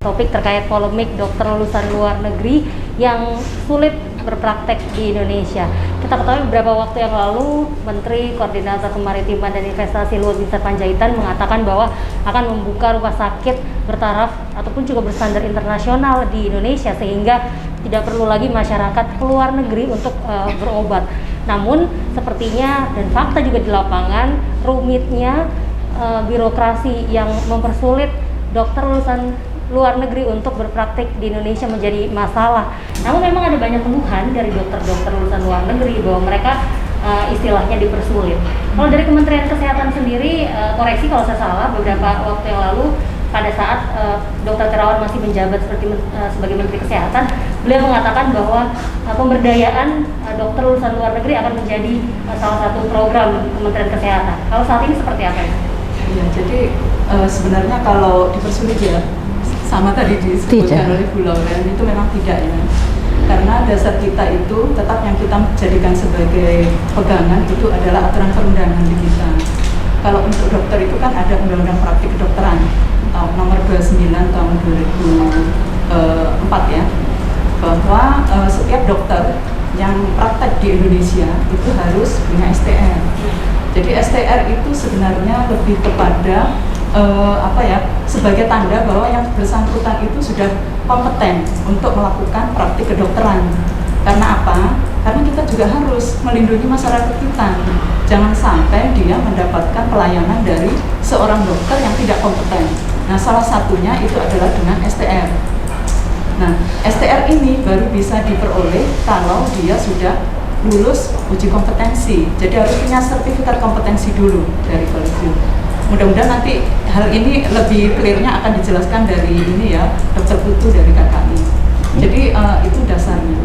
topik terkait polemik dokter lulusan luar negeri yang sulit berpraktek di Indonesia. Kita ketahui beberapa waktu yang lalu Menteri Koordinator Kemaritiman dan Investasi Luhut Binsar Panjaitan mengatakan bahwa akan membuka rumah sakit bertaraf ataupun juga berstandar internasional di Indonesia sehingga tidak perlu lagi masyarakat keluar negeri untuk berobat. Namun sepertinya dan fakta juga di lapangan rumitnya birokrasi yang mempersulit dokter lulusan luar negeri untuk berpraktik di Indonesia menjadi masalah. Namun memang ada banyak keluhan dari dokter-dokter lulusan luar negeri bahwa mereka istilahnya dipersulit. Kalau dari Kementerian Kesehatan sendiri, koreksi kalau saya salah, beberapa waktu yang lalu pada saat Dr. Terawan masih menjabat sebagai Menteri Kesehatan, beliau mengatakan bahwa pemberdayaan dokter lulusan luar negeri akan menjadi salah satu program Kementerian Kesehatan. Kalau saat ini seperti apa ya? Iya, jadi sebenarnya kalau dipersulit ya, sama tadi disebutkan oleh Bu Lauren, itu memang tidak ya. Karena dasar kita itu tetap yang kita jadikan sebagai pegangan itu adalah aturan perundangan di kita. Kalau untuk dokter itu kan ada Undang-Undang Praktik Kedokteran nomor 29 tahun 2004 ya, bahwa setiap dokter yang praktek di Indonesia itu harus punya STR. Jadi STR itu sebenarnya lebih kepada sebagai tanda bahwa yang bersangkutan itu sudah kompeten untuk melakukan praktik kedokteran. Karena apa? Karena kita juga harus melindungi masyarakat kita. Jangan sampai dia mendapatkan pelayanan dari seorang dokter yang tidak kompeten. Nah, salah satunya itu adalah dengan STR. Nah, STR ini baru bisa diperoleh kalau dia sudah lulus uji kompetensi. Jadi harus punya sertifikat kompetensi dulu dari Kolegium. Mudah-mudahan nanti hal ini lebih clear-nya akan dijelaskan dari ini ya, Dr. Putu dari KKI. Jadi itu dasarnya.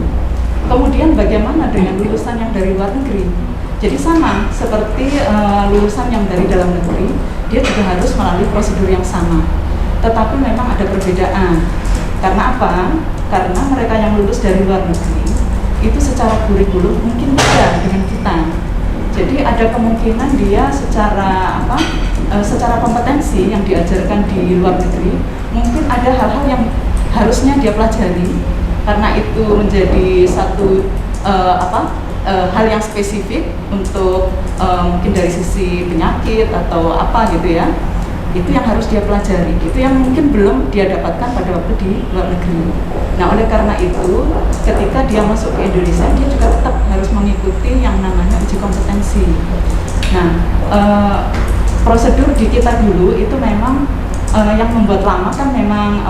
Kemudian bagaimana dengan lulusan yang dari luar negeri? Jadi sama seperti lulusan yang dari dalam negeri, dia juga harus melalui prosedur yang sama. Tetapi memang ada perbedaan. Karena apa? Karena mereka yang lulus dari luar negeri itu secara kurikulum mungkin beda dengan kita. Jadi ada kemungkinan dia secara secara kompetensi yang diajarkan di luar negeri mungkin ada hal-hal yang harusnya dia pelajari karena itu menjadi satu hal yang spesifik untuk mungkin dari sisi penyakit atau apa gitu ya. Itu yang harus dia pelajari, itu yang mungkin belum dia dapatkan pada waktu di luar negeri. Nah, oleh karena itu, ketika dia masuk ke Indonesia, dia juga tetap harus mengikuti yang namanya uji kompetensi. Nah, prosedur di kita dulu itu memang yang membuat lama kan memang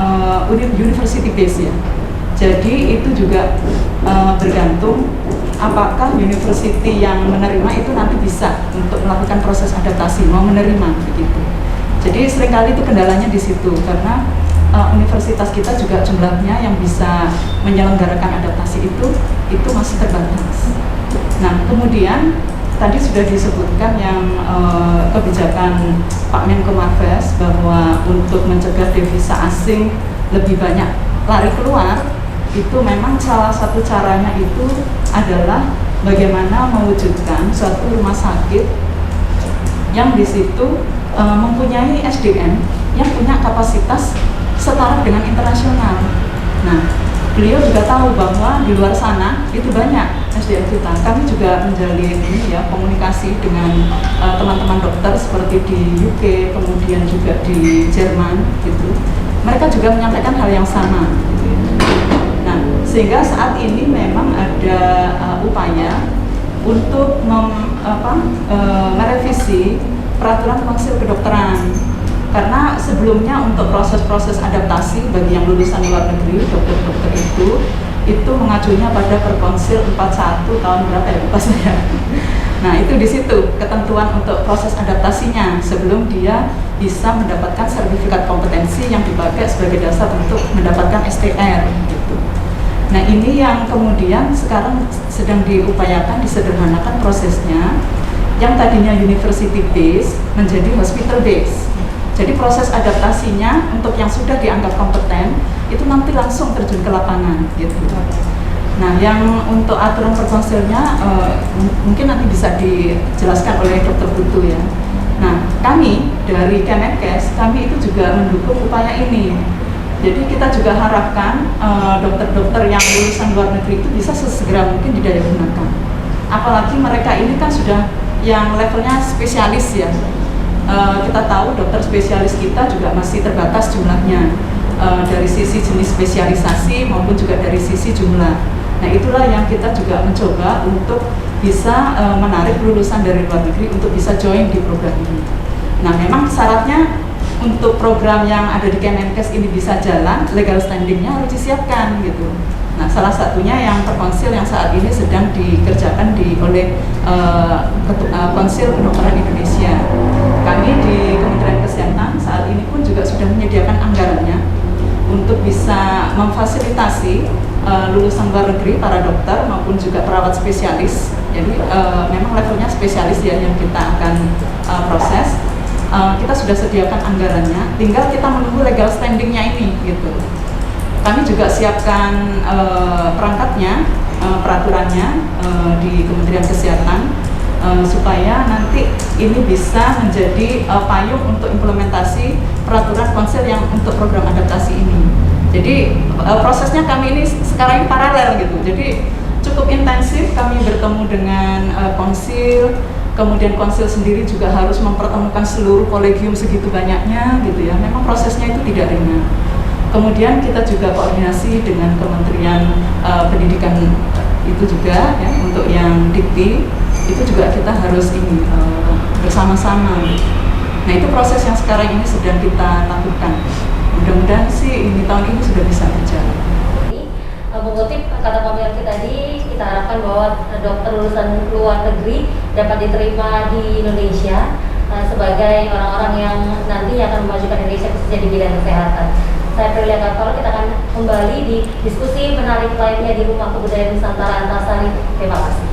university base ya. Jadi itu juga bergantung apakah university yang menerima itu nanti bisa untuk melakukan proses adaptasi, mau menerima begitu. Jadi seringkali itu kendalanya di situ karena universitas kita juga jumlahnya yang bisa menyelenggarakan adaptasi itu masih terbatas. Nah, kemudian tadi sudah disebutkan yang kebijakan Pak Menko Marves bahwa untuk mencegah devisa asing lebih banyak lari keluar, itu memang salah satu caranya itu adalah bagaimana mewujudkan suatu rumah sakit yang di situ mempunyai SDM yang punya kapasitas setara dengan internasional. Nah, beliau juga tahu bahwa di luar sana itu banyak SDM kita. Kami juga menjalin ini ya komunikasi dengan teman-teman dokter seperti di UK, kemudian juga di Jerman gitu. Mereka juga menyampaikan hal yang sama. Gitu ya. Nah, sehingga saat ini memang ada upaya untuk merevisi peraturan konsil kedokteran karena sebelumnya untuk proses-proses adaptasi bagi yang lulusan luar negeri dokter-dokter itu mengacunya pada Perkonsil 41 tahun berapa ya lupa saya. Nah itu di situ ketentuan untuk proses adaptasinya sebelum dia bisa mendapatkan sertifikat kompetensi yang dipakai sebagai dasar untuk mendapatkan STR gitu. Nah ini yang kemudian sekarang sedang diupayakan disederhanakan prosesnya. Yang tadinya university base menjadi hospital base. Jadi proses adaptasinya untuk yang sudah dianggap kompeten itu nanti langsung terjun ke lapangan gitu. Nah, yang untuk aturan perkonsilnya mungkin nanti bisa dijelaskan oleh Dr. Putu ya. Nah, kami dari Kemenkes, kami itu juga mendukung upaya ini. Jadi kita juga harapkan dokter-dokter yang lulusan luar negeri itu bisa sesegera mungkin didaya gunakan. Apalagi mereka ini kan sudah yang levelnya spesialis ya. Kita tahu dokter spesialis kita juga masih terbatas jumlahnya dari sisi jenis spesialisasi maupun juga dari sisi jumlah. Nah itulah yang kita juga mencoba untuk bisa menarik lulusan dari luar negeri untuk bisa join di program ini. Nah memang syaratnya untuk program yang ada di Kemenkes ini bisa jalan, legal standingnya harus disiapkan gitu. Nah salah satunya yang Perkonsil yang saat ini sedang dikerjakan oleh Konsil Kedokteran Indonesia. Kami di Kementerian Kesehatan saat ini pun juga sudah menyediakan anggarannya untuk bisa memfasilitasi lulusan luar negeri para dokter maupun juga perawat spesialis. Jadi memang levelnya spesialis ya yang kita akan proses. Kita sudah sediakan anggarannya, tinggal kita menunggu legal standingnya ini gitu. Kami juga siapkan perangkatnya, peraturannya di Kementerian Kesehatan supaya nanti ini bisa menjadi payung untuk implementasi peraturan Konsil yang untuk program adaptasi ini. Jadi prosesnya kami ini sekarang ini paralel gitu. Jadi cukup intensif kami bertemu dengan Konsil. Kemudian Konsil sendiri juga harus mempertemukan seluruh kolegium segitu banyaknya gitu ya. Memang prosesnya itu tidak ringan. Kemudian kita juga koordinasi dengan Kementerian Pendidikan itu juga ya, untuk yang Dikti itu juga kita harus ini bersama-sama. Nah itu proses yang sekarang ini sedang kita lakukan. Mudah-mudahan sih ini tahun ini sudah bisa berjalan. Mengutip kata Pak Melki tadi, kita harapkan bahwa dokter lulusan luar negeri dapat diterima di Indonesia sebagai orang-orang yang nanti akan memajukan Indonesia khususnya di bidang kesehatan. Saya Prilia Kartolo, kita akan kembali di diskusi menarik lainnya di Rumah Kebudayaan Nusantara Antasari. Terima kasih.